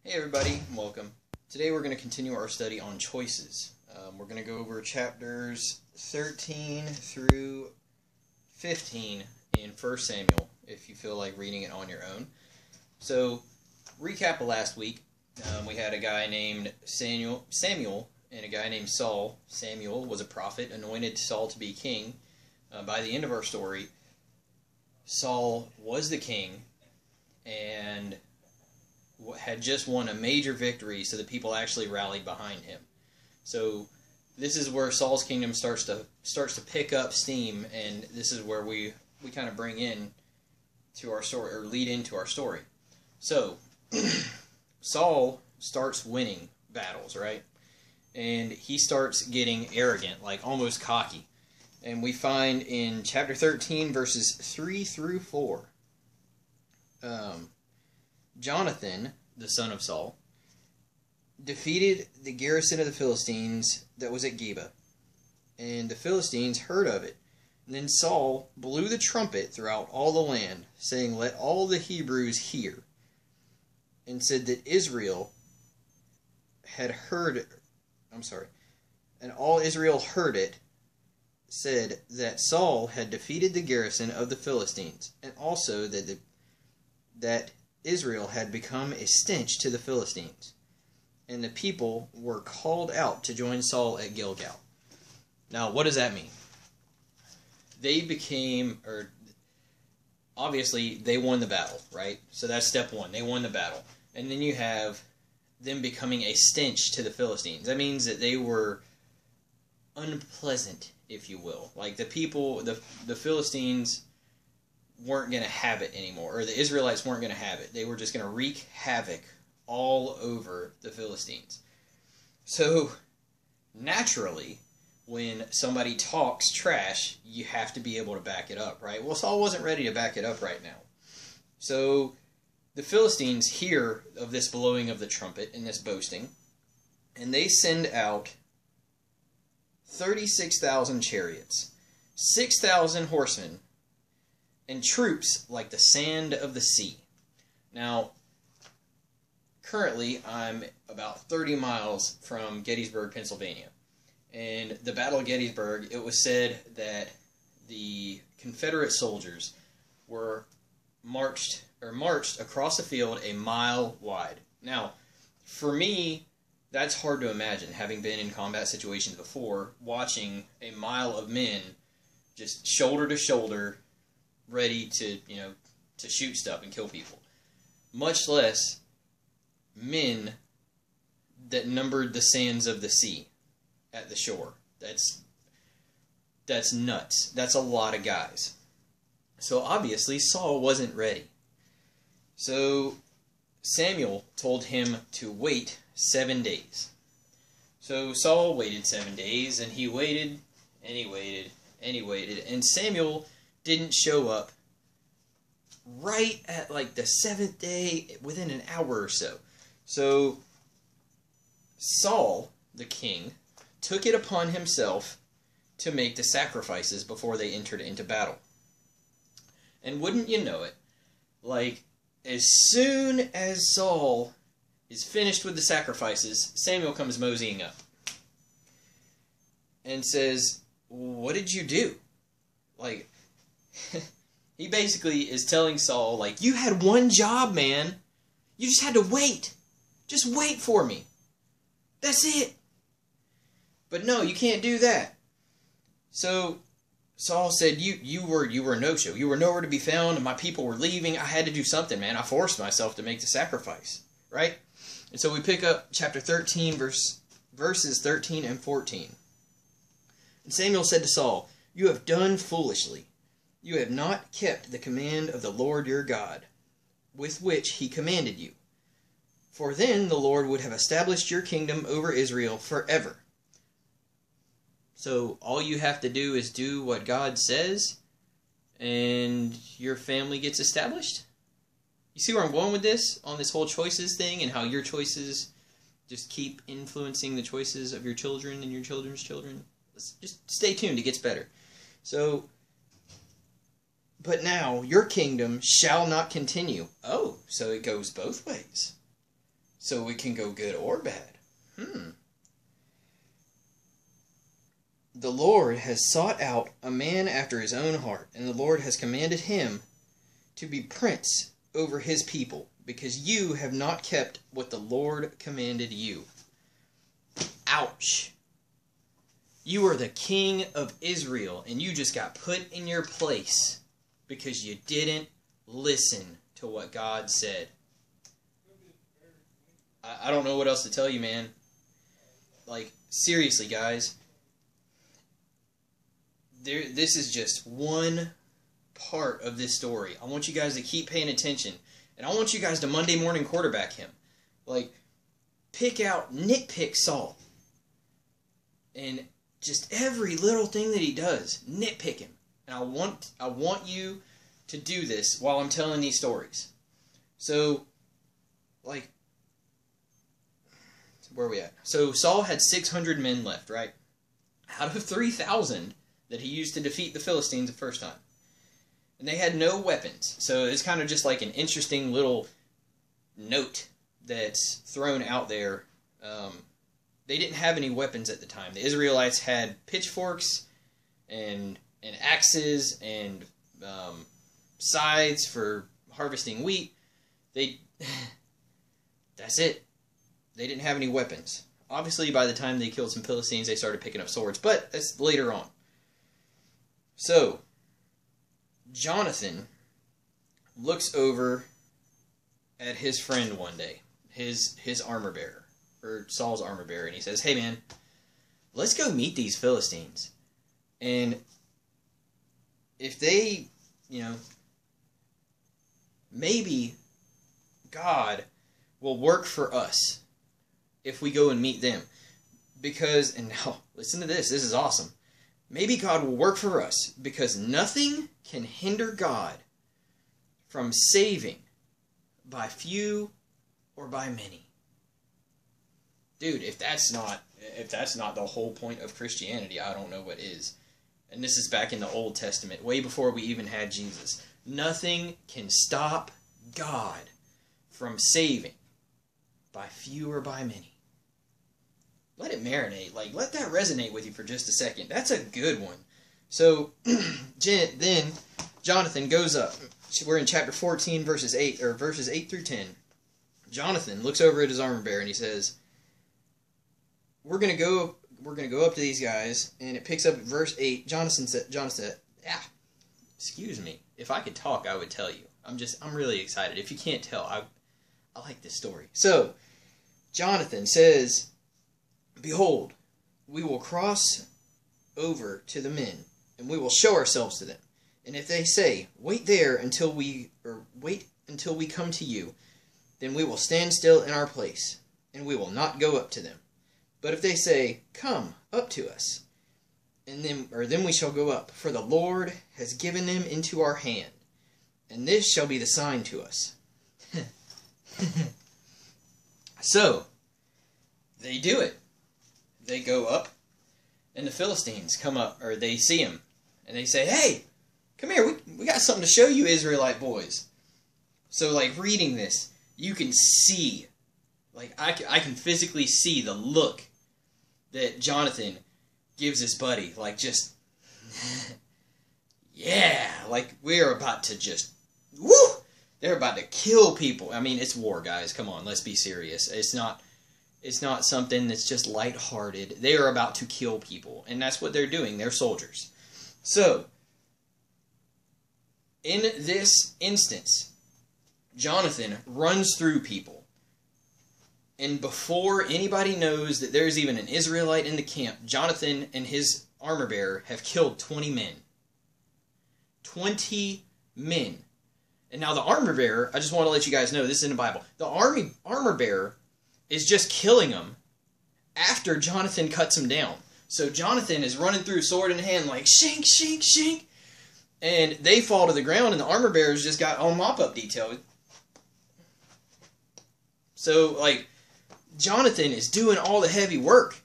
Hey everybody, welcome. Today we're going to continue our study on choices. We're going to go over chapters 13 through 15 in 1 Samuel, if you feel like reading it on your own. So, recap of last week, we had a guy named Samuel and a guy named Saul. Samuel was a prophet, anointed Saul to be king. By the end of our story, Saul was the king and had just won a major victory, so the people actually rallied behind him. So this is where Saul's kingdom starts to pick up steam, and this is where we kind of bring in to our story, or lead into our story. So Saul starts winning battles, right? And he starts getting arrogant, like almost cocky. And we find in chapter 13, verses 3 through 4, Jonathan, the son of Saul, defeated the garrison of the Philistines that was at Geba. And the Philistines heard of it. And then Saul blew the trumpet throughout all the land, saying, "Let all the Hebrews hear." And said that Israel had heard, and all Israel heard it, said that Saul had defeated the garrison of the Philistines, and also that Israel had become a stench to the Philistines. And the people were called out to join Saul at Gilgal. Now, what does that mean? They became, or obviously they won the battle, right? So that's step one. They won the battle. And then you have them becoming a stench to the Philistines. That means that they were unpleasant, if you will. Like the people, the Philistines weren't going to have it anymore, or the Israelites weren't going to have it. They were just going to wreak havoc all over the Philistines. So, naturally, when somebody talks trash, you have to be able to back it up, right? Well, Saul wasn't ready to back it up right now. So, the Philistines hear of this blowing of the trumpet and this boasting, and they send out 36,000 chariots, 6,000 horsemen, and troops like the sand of the sea. Now, currently, I'm about 30 miles from Gettysburg, Pennsylvania. And the Battle of Gettysburg, it was said that the Confederate soldiers were marched across the field a mile wide. Now, for me, that's hard to imagine, having been in combat situations before, watching a mile of men just shoulder to shoulder, ready to, to shoot stuff and kill people. Much less men that numbered the sands of the sea at the shore. That's nuts. That's a lot of guys. So obviously Saul wasn't ready. So Samuel told him to wait 7 days. So Saul waited 7 days, and he waited, and he waited, and he waited, and Samuel didn't show up right at like the 7th day, within an hour or so. So Saul, the king, took it upon himself to make the sacrifices before they entered into battle. And wouldn't you know it, like as soon as Saul is finished with the sacrifices, Samuel comes moseying up and says, "What did you do?" Like, he basically is telling Saul, like, you had one job, man. You just had to wait. Just wait for me. That's it. But no, you can't do that. So Saul said, you were a no-show. You were nowhere to be found, and my people were leaving. I had to do something, man. I forced myself to make the sacrifice. Right? And so we pick up chapter 13, verses 13 and 14. And Samuel said to Saul, "You have done foolishly. You have not kept the command of the Lord your God, with which he commanded you. For then the Lord would have established your kingdom over Israel forever." So all you have to do is do what God says, and your family gets established? You see where I'm going with this? On this whole choices thing, and how your choices just keep influencing the choices of your children and your children's children? Just stay tuned, it gets better. So, but now your kingdom shall not continue. Oh, so it goes both ways. So it can go good or bad. The Lord has sought out a man after his own heart, and the Lord has commanded him to be prince over his people, because you have not kept what the Lord commanded you. Ouch. You are the king of Israel, and you just got put in your place because you didn't listen to what God said. I don't know what else to tell you, man. Like, seriously, guys. This is just one part of this story. I want you guys to keep paying attention. And I want you guys to Monday morning quarterback him. Like, nitpick Saul. And just every little thing that he does, nitpick him. And I want you to do this while I'm telling these stories. So, like, where are we at? So Saul had 600 men left, right? Out of 3,000 that he used to defeat the Philistines the first time. And they had no weapons. So it's kind of just like an interesting little note that's thrown out there. They didn't have any weapons at the time. The Israelites had pitchforks and axes and scythes for harvesting wheat. That's it. They didn't have any weapons. Obviously, by the time they killed some Philistines, they started picking up swords, but that's later on. So, Jonathan looks over at his friend one day, his armor bearer, or Saul's armor bearer, and he says, "Hey man, let's go meet these Philistines. And if they, maybe God will work for us if we go and meet them. Because, and now, listen to this is awesome. Maybe God will work for us because nothing can hinder God from saving by few or by many." Dude, if that's not the whole point of Christianity, I don't know what is. And this is back in the Old Testament, way before we even had Jesus. Nothing can stop God from saving by few or by many. Let it marinate. Like, let that resonate with you for just a second. That's a good one. So, then Jonathan goes up. We're in chapter 14, verses 8 through 10. Jonathan looks over at his armor bearer and he says, We're gonna go up to these guys, and it picks up at verse 8. Jonathan said, excuse me. If I could talk, I would tell you. I'm really excited. If you can't tell, I like this story. So, Jonathan says, "Behold, we will cross over to the men, and we will show ourselves to them. And if they say, wait there until we come to you, then we will stand still in our place, and we will not go up to them. But if they say, come up to us, and then we shall go up, for the Lord has given them into our hand, and this shall be the sign to us." So, they do it. They go up, and the Philistines come up, or they see him, and they say, "Hey, come here, we got something to show you, Israelite boys." So, like, reading this, you can see, like, I can physically see the look that Jonathan gives his buddy, like, just, yeah, like, we're about to just, woo! They're about to kill people. I mean, it's war, guys. Come on, let's be serious. It's not something that's just lighthearted. They are about to kill people, and that's what they're doing. They're soldiers. So, in this instance, Jonathan runs through people, and before anybody knows that there's even an Israelite in the camp, Jonathan and his armor bearer have killed 20 men. 20 men. And now the armor bearer, I just want to let you guys know, this is in the Bible. The armor bearer is just killing them after Jonathan cuts him down. So Jonathan is running through sword in hand like, shink, shink, shink. And they fall to the ground, and the armor bearer's just got on mop-up detail. So, like, Jonathan is doing all the heavy work.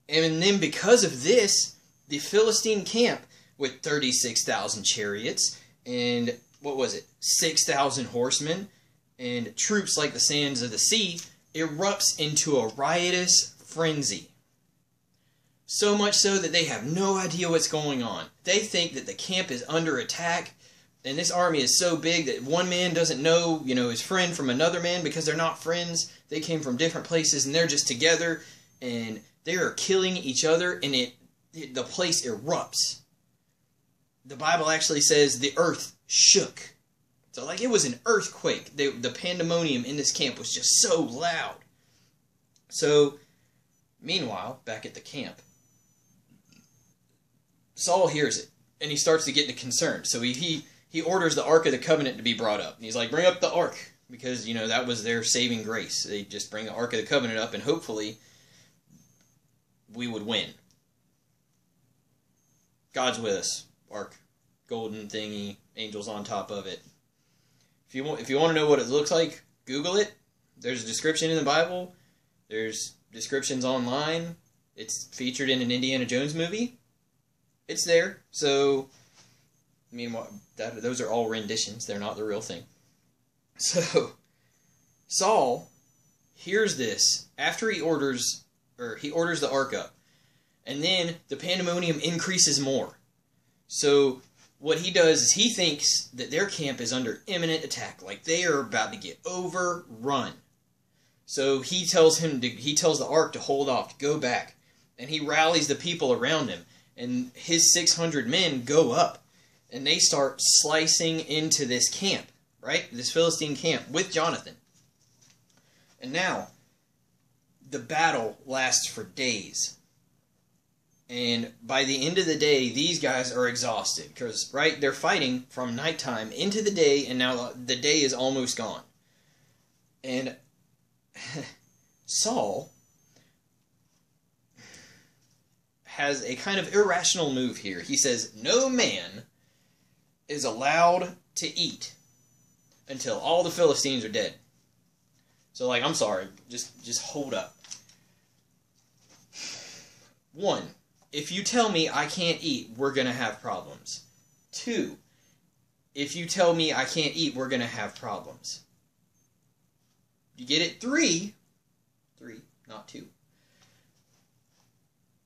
And then because of this, the Philistine camp, with 36,000 chariots and, 6,000 horsemen, and troops like the sands of the sea, erupts into a riotous frenzy. So much so that they have no idea what's going on. They think that the camp is under attack, and this army is so big that one man doesn't know, his friend from another man because they're not friends. They came from different places, and they're just together, and they are killing each other, and the place erupts. The Bible actually says the earth shook. So like it was an earthquake. The pandemonium in this camp was just so loud. So, meanwhile, back at the camp, Saul hears it, and he starts to get concerned. So he orders the Ark of the Covenant to be brought up. And he's like, bring up the Ark, because, that was their saving grace. They just bring the Ark of the Covenant up, and hopefully we would win. God's with us. Ark, golden thingy, angels on top of it. If you want to know what it looks like, Google it. There's a description in the Bible. There's descriptions online. It's featured in an Indiana Jones movie. It's there. So, those are all renditions. They're not the real thing. So, Saul hears this after he orders the Ark up. And then the pandemonium increases more. So, what he does is he thinks that their camp is under imminent attack, like they are about to get overrun. So he tells the Ark to hold off, to go back, and he rallies the people around him, and his 600 men go up, and they start slicing into this camp, right? This Philistine camp with Jonathan. And now, the battle lasts for days. And by the end of the day, these guys are exhausted. Because, right, they're fighting from nighttime into the day, and now the day is almost gone. And Saul has a kind of irrational move here. He says, no man is allowed to eat until all the Philistines are dead. So, I'm sorry, just hold up. 1, if you tell me I can't eat, we're going to have problems. 2, if you tell me I can't eat, we're going to have problems. You get it? 3, not 2.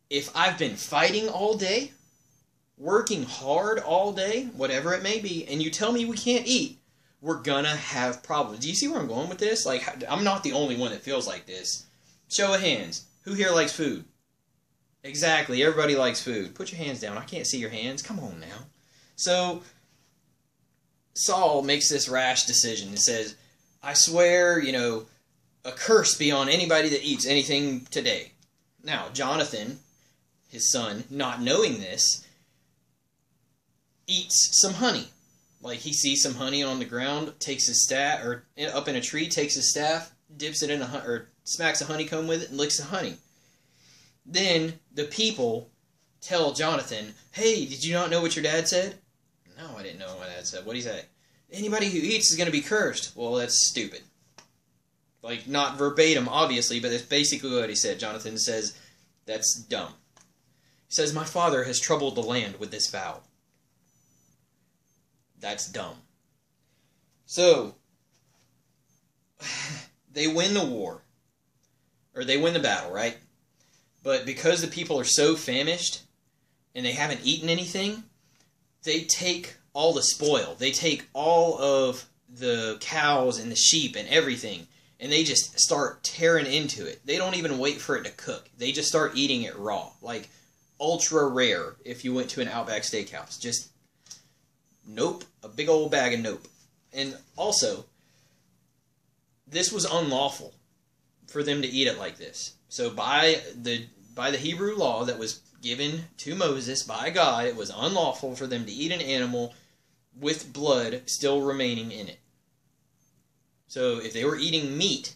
If I've been fighting all day, working hard all day, whatever it may be, and you tell me we can't eat, we're going to have problems. Do you see where I'm going with this? I'm not the only one that feels like this. Show of hands. Who here likes food? Exactly, everybody likes food. Put your hands down. I can't see your hands. Come on now. So, Saul makes this rash decision and says, I swear, a curse be on anybody that eats anything today. Now, Jonathan, his son, not knowing this, eats some honey. He sees some honey on the ground, takes his staff, or up in a tree, takes his staff, dips it in or smacks a honeycomb with it, and licks the honey. Then the people tell Jonathan, hey, did you not know what your dad said? No, I didn't know what my dad said. What'd he say? Anybody who eats is going to be cursed. Well, that's stupid. Not verbatim, obviously, but that's basically what he said. Jonathan says, that's dumb. He says, my father has troubled the land with this vow. That's dumb. So, they win the war. Or they win the battle, right? But because the people are so famished and they haven't eaten anything, they take all the spoil. They take all of the cows and the sheep and everything, and they just start tearing into it. They don't even wait for it to cook. They just start eating it raw. Ultra rare if you went to an Outback Steakhouse. Just, nope, a big old bag of nope. And also, this was unlawful for them to eat it like this. So by the Hebrew law that was given to Moses by God, it was unlawful for them to eat an animal with blood still remaining in it. So if they were eating meat,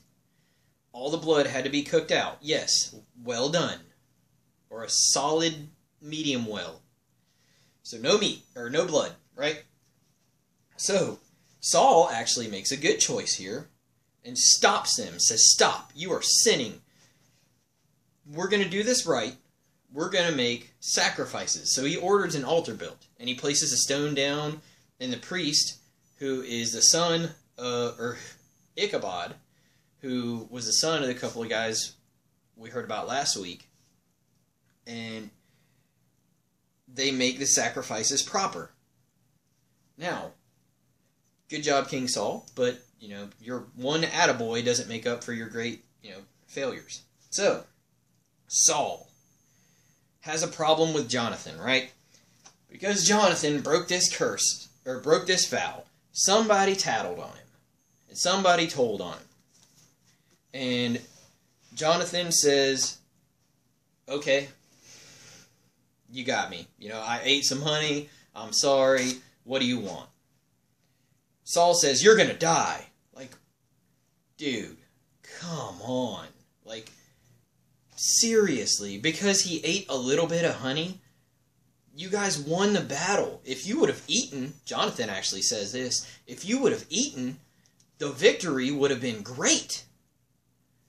all the blood had to be cooked out. Yes, well done. Or a solid medium well. So no meat, or no blood, right? So Saul actually makes a good choice here and stops them, says, stop, you are sinning. We're going to do this right. We're going to make sacrifices. So he orders an altar built, and he places a stone down, and the priest, who is the son, Ichabod, who was the son of the couple of guys we heard about last week, and they make the sacrifices proper. Now, good job, King Saul, but, your one attaboy doesn't make up for your great, failures. So, Saul has a problem with Jonathan, right? Because Jonathan broke this curse, or broke this vow, somebody tattled on him, and somebody told on him. And Jonathan says, okay, you got me. I ate some honey, I'm sorry, what do you want? Saul says, you're gonna die. Like, dude, come on. Like, seriously, because he ate a little bit of honey, you guys won the battle. If you would have eaten, Jonathan actually says this, if you would have eaten, the victory would have been great.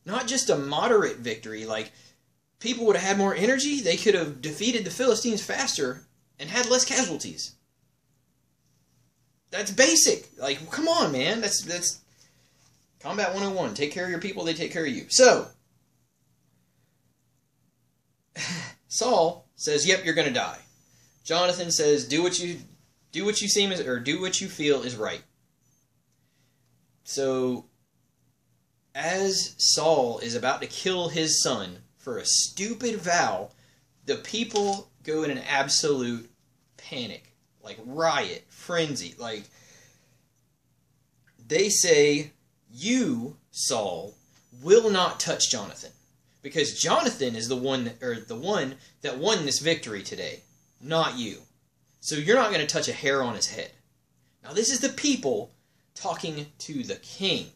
Not just a moderate victory, like, people would have had more energy, they could have defeated the Philistines faster and had less casualties. That's basic. Like, come on, man. That's Combat 101. Take care of your people, they take care of you. So, Saul says, yep, you're going to die. Jonathan says, do what you feel is right. So, as Saul is about to kill his son for a stupid vow, the people go in an absolute panic, like riot, frenzy. Like, they say, you, Saul, will not touch Jonathan, because Jonathan is the one that won this victory today, not you. So you're not going to touch a hair on his head. Now, this is the people talking to the king.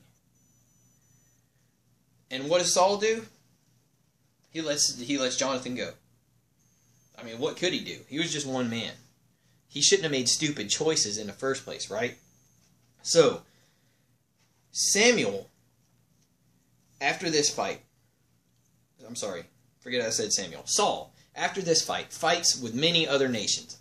And what does Saul do? He lets Jonathan go. I mean, what could he do? He was just one man. He shouldn't have made stupid choices in the first place, right? So, Samuel, after this fight, forget I said Samuel. Saul, after this fight, fights with many other nations,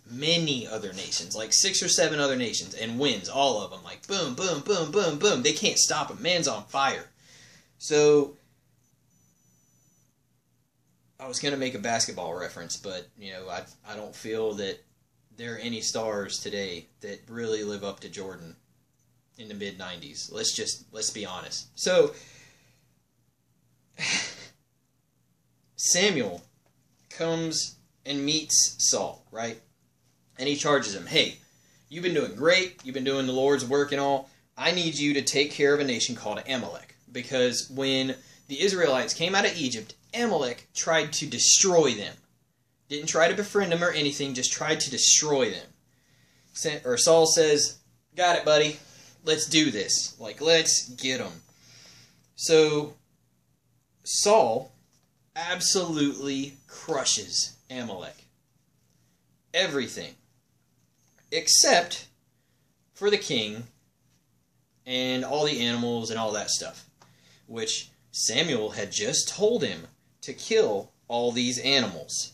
like 6 or 7 other nations, and wins all of them, like boom, boom, boom, boom, boom. They can't stop him. Man's on fire. So, I was going to make a basketball reference, but, I don't feel that there are any stars today that really live up to Jordan in the mid-90s. Let's be honest. So, Samuel comes and meets Saul, right? And he charges him, hey, you've been doing great, you've been doing the Lord's work and all, I need you to take care of a nation called Amalek, because when the Israelites came out of Egypt, Amalek tried to destroy them. Didn't try to befriend them or anything, just tried to destroy them. Saul says, got it, buddy, let's do this. Like, let's get them. So, Saul absolutely crushes Amalek. Everything. Except for the king and all the animals and all that stuff, which Samuel had just told him to kill all these animals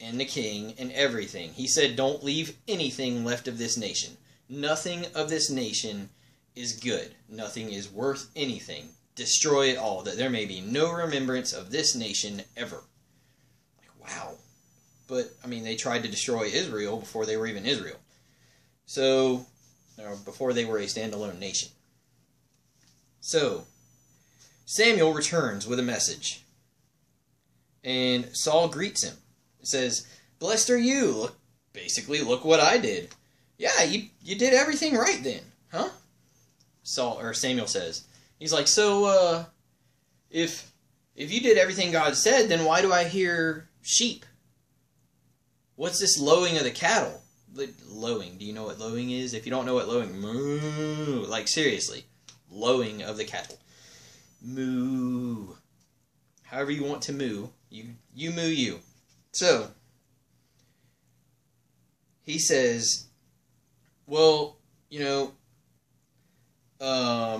and the king and everything. He said, don't leave anything left of this nation. Nothing of this nation is good. Nothing is worth anything. Destroy it all, that there may be no remembrance of this nation ever. Like, wow. But, I mean, they tried to destroy Israel before they were even Israel. So, or before they were a standalone nation. So, Samuel returns with a message. And Saul greets him. It says, blessed are you. Look what I did. Yeah, you did everything right then. Huh? Samuel says. He's like, so, if you did everything God said, then why do I hear sheep? What's this lowing of the cattle? Lowing. Do you know what lowing is? If you don't know what lowing, moo. Like, seriously. Lowing of the cattle. Moo. However you want to moo. You moo you. So, he says, well, and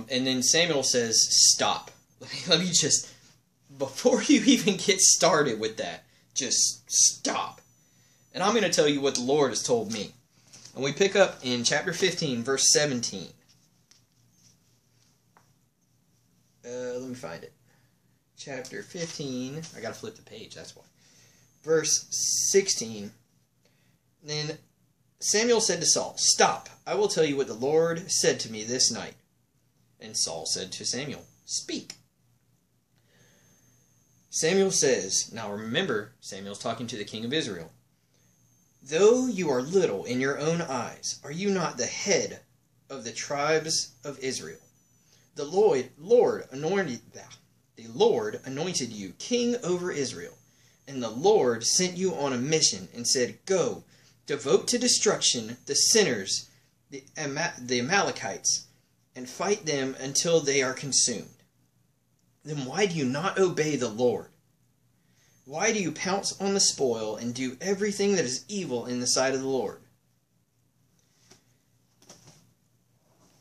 then Samuel says, stop. Let me just, before you even get started with that, just stop. And I'm going to tell you what the Lord has told me. And we pick up in chapter 15, verse 17. let me find it. Chapter 15. I gotta flip the page, that's why. Verse 16. Then Samuel said to Saul, "Stop, I will tell you what the Lord said to me this night." And Saul said to Samuel, "Speak." Samuel says, now remember, Samuel's talking to the king of Israel. "Though you are little in your own eyes, are you not the head of the tribes of Israel? The Lord anointed you king over Israel, and the Lord sent you on a mission and said, 'Go, devote to destruction the sinners, the Amalekites, and fight them until they are consumed.' Then why do you not obey the Lord? Why do you pounce on the spoil and do everything that is evil in the sight of the Lord?"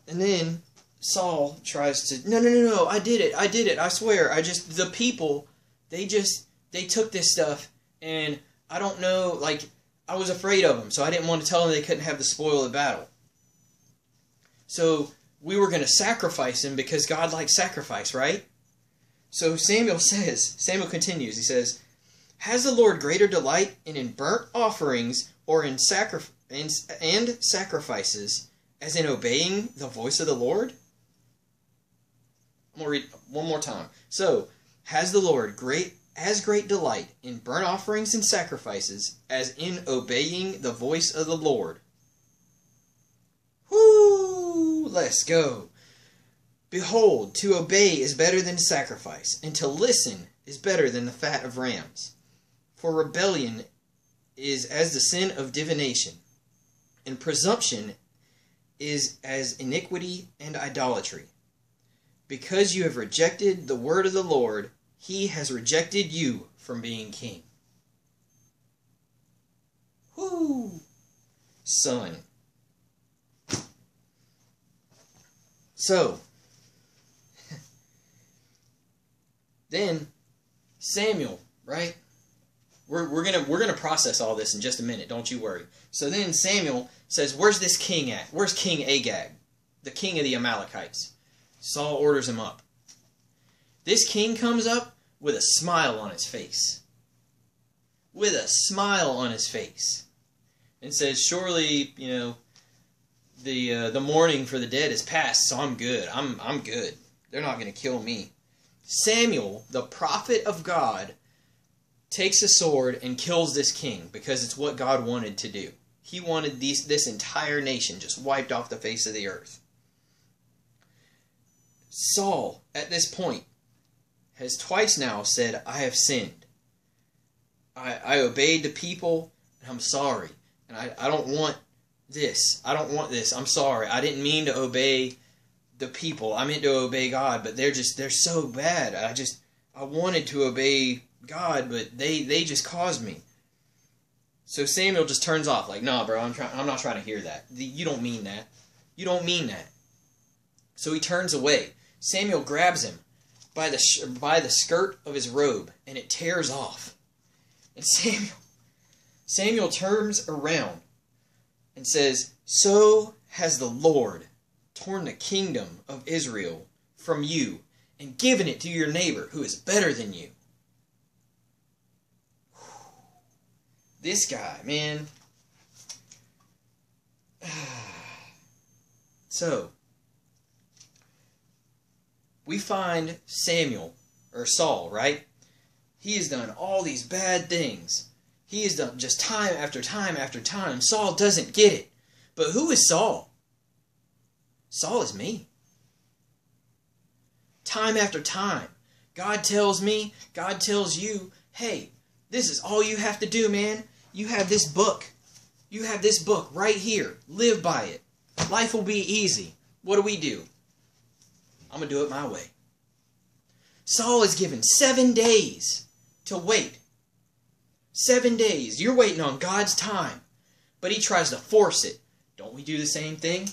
And then Saul tries to, no, I did it, I swear, the people, they took this stuff, and I don't know, like, I was afraid of them, so I didn't want to tell them they couldn't have the spoil of battle. So, we were going to sacrifice him because God likes sacrifice, right? So Samuel continues, he says, "Has the Lord greater delight in burnt offerings or in sacrifices as in obeying the voice of the Lord?" I'm going to read one more time. So, has the Lord great delight in burnt offerings and sacrifices as in obeying the voice of the Lord? Whoo! Let's go. "Behold, to obey is better than sacrifice, and to listen is better than the fat of rams. For rebellion is as the sin of divination, and presumption is as iniquity and idolatry. Because you have rejected the word of the Lord, he has rejected you from being king." Whoo! Son. So, then Samuel, right? We're gonna process all this in just a minute, don't you worry. So then Samuel says, "Where's this king at? Where's King Agag, the king of the Amalekites?" Saul orders him up. This king comes up with a smile on his face. With a smile on his face. And says, "Surely, the mourning for the dead is past, so I'm good. I'm good. They're not going to kill me." Samuel, the prophet of God, takes a sword and kills this king because it's what God wanted to do. He wanted this entire nation just wiped off the face of the earth. Saul, at this point, has twice now said, "I have sinned. I obeyed the people, and I'm sorry. And I don't want this. I don't want this. I'm sorry. I didn't mean to obey the people. I meant to obey God, but they're so bad. I wanted to obey God, but they just caused me." So Samuel just turns off, like, "Nah, bro, I'm not trying to hear that. You don't mean that. You don't mean that." So he turns away. Samuel grabs him by the skirt of his robe, and it tears off. And Samuel turns around and says, "So has the Lord torn the kingdom of Israel from you and given it to your neighbor who is better than you." This guy, man. So, we find Saul, right? He has done all these bad things. He has done just time after time after time. Saul doesn't get it. But who is Saul? Saul is me. Time after time, God tells me, God tells you, "Hey, this is all you have to do, man. You have this book. You have this book right here. Live by it. Life will be easy." What do? I'm going to do it my way. Saul is given 7 days to wait. 7 days. You're waiting on God's time. But he tries to force it. Don't we do the same thing?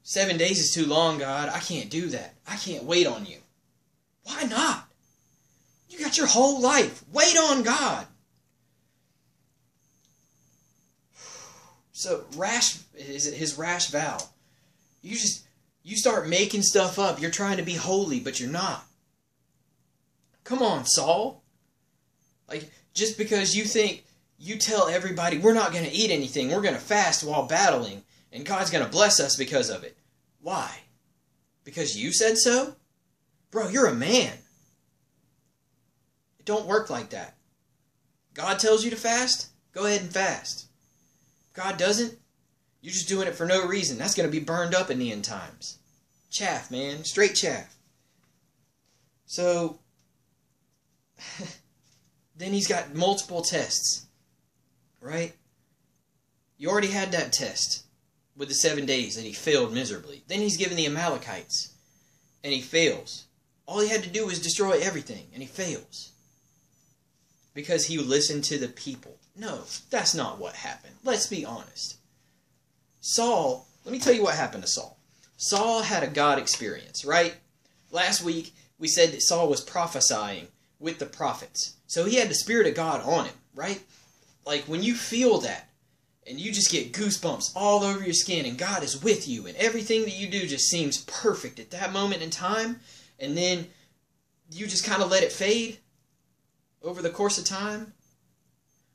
7 days is too long, God. I can't do that. I can't wait on you. Why not? You got your whole life. Wait on God. So his rash vow. You start making stuff up. You're trying to be holy, but you're not. Come on, Saul. Like, just because you think, you tell everybody, we're not going to eat anything, we're going to fast while battling, and God's going to bless us because of it. Why? Because you said so? Bro, you're a man. It don't work like that. God tells you to fast? Go ahead and fast. God doesn't? You're just doing it for no reason. That's going to be burned up in the end times. Chaff, man. Straight chaff. So, then he's got multiple tests. Right? You already had that test with the 7 days that he failed miserably. Then he's given the Amalekites. And he fails. All he had to do was destroy everything. And he fails. Because he listened to the people. No, that's not what happened. Let's be honest. Saul, let me tell you what happened to Saul. Saul had a God experience, right? Last week, we said that Saul was prophesying with the prophets. So he had the Spirit of God on him, right? Like when you feel that, and you just get goosebumps all over your skin, and God is with you, and everything that you do just seems perfect at that moment in time, and then you just kind of let it fade over the course of time.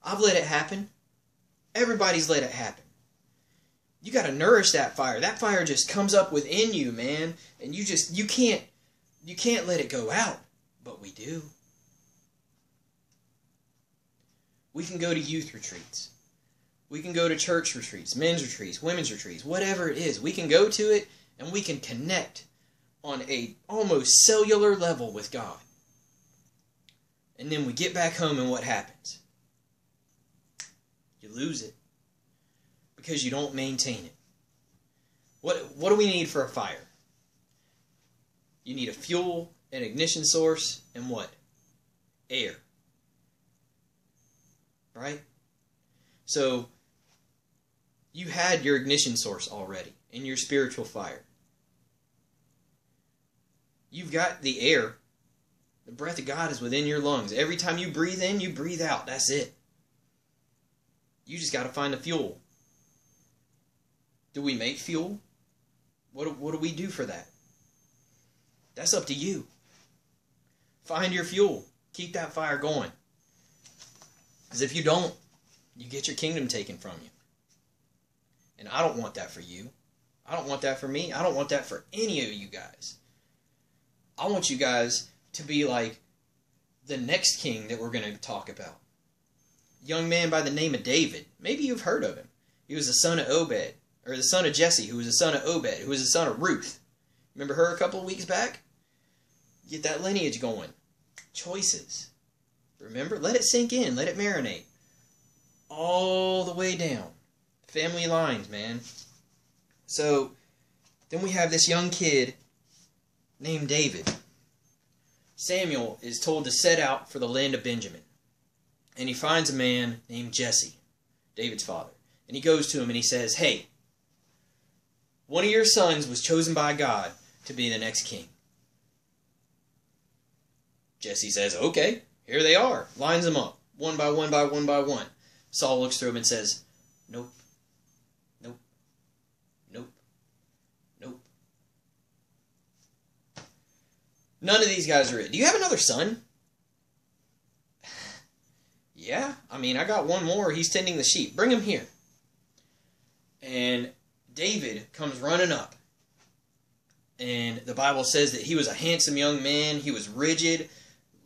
I've let it happen. Everybody's let it happen. You got to nourish that fire. That fire just comes up within you, man. And you can't let it go out. But we do. We can go to youth retreats. We can go to church retreats, men's retreats, women's retreats, whatever it is. We can go to it and we can connect on a almost cellular level with God. And then we get back home and what happens? You lose it. Because you don't maintain it. What do we need for a fire? You need a fuel, an ignition source, and what? Air. Right? So, you had your ignition source already in your spiritual fire. You've got the air. The breath of God is within your lungs. Every time you breathe in, you breathe out. That's it. You just got to find the fuel. Do we make fuel? What do we do for that? That's up to you. Find your fuel. Keep that fire going. Because if you don't, you get your kingdom taken from you. And I don't want that for you. I don't want that for me. I don't want that for any of you guys. I want you guys to be like the next king that we're going to talk about. Young man by the name of David. Maybe you've heard of him. He was the son of Obed. Or the son of Jesse, who was the son of Obed, who was the son of Ruth. Remember her a couple of weeks back? Get that lineage going. Choices. Remember? Let it sink in. Let it marinate. All the way down. Family lines, man. So, then we have this young kid named David. Samuel is told to set out for the land of Benjamin. And he finds a man named Jesse, David's father. And he goes to him and he says, hey, one of your sons was chosen by God to be the next king. Jesse says, okay, here they are. Lines them up, one by one by one by one. Saul looks through them and says, nope, nope, nope, nope. None of these guys are it. Do you have another son? Yeah, I mean, I got one more. He's tending the sheep. Bring him here. And David comes running up. And the Bible says that he was a handsome young man. He was rigid,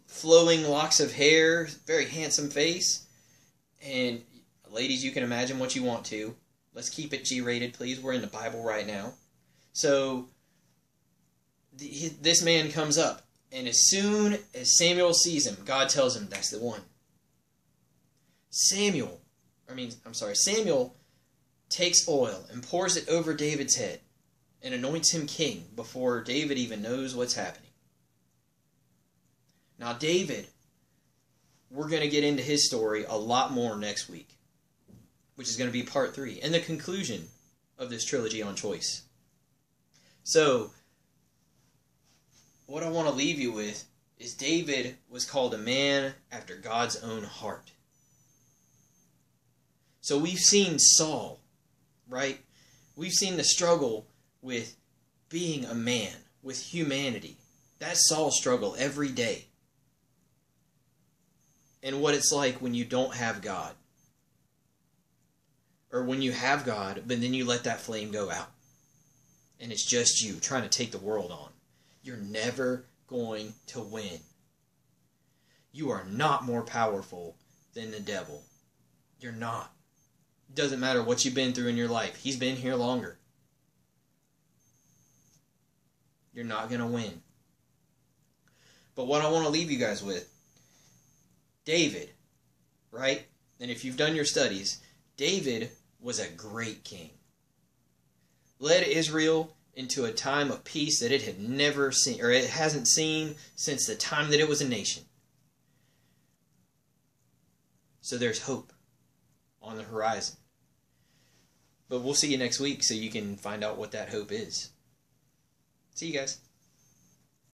flowing locks of hair, very handsome face. And ladies, you can imagine what you want to. Let's keep it G-rated, please. We're in the Bible right now. So, this man comes up. And as soon as Samuel sees him, God tells him, that's the one. Samuel takes oil and pours it over David's head and anoints him king before David even knows what's happening. Now David, we're going to get into his story a lot more next week, which is going to be part 3 and the conclusion of this trilogy on choice. So, what I want to leave you with is David was called a man after God's own heart. So we've seen Saul, right? We've seen the struggle with being a man with humanity. That's Saul's struggle every day. And what it's like when you don't have God. Or when you have God, but then you let that flame go out. And it's just you trying to take the world on. You're never going to win. You are not more powerful than the devil. You're not. It doesn't matter what you've been through in your life. He's been here longer. You're not going to win. But what I want to leave you guys with, David, right? And if you've done your studies, David was a great king. Led Israel into a time of peace that it had never seen, or it hasn't seen since the time that it was a nation. So there's hope on the horizon. But we'll see you next week so you can find out what that hope is. See you guys.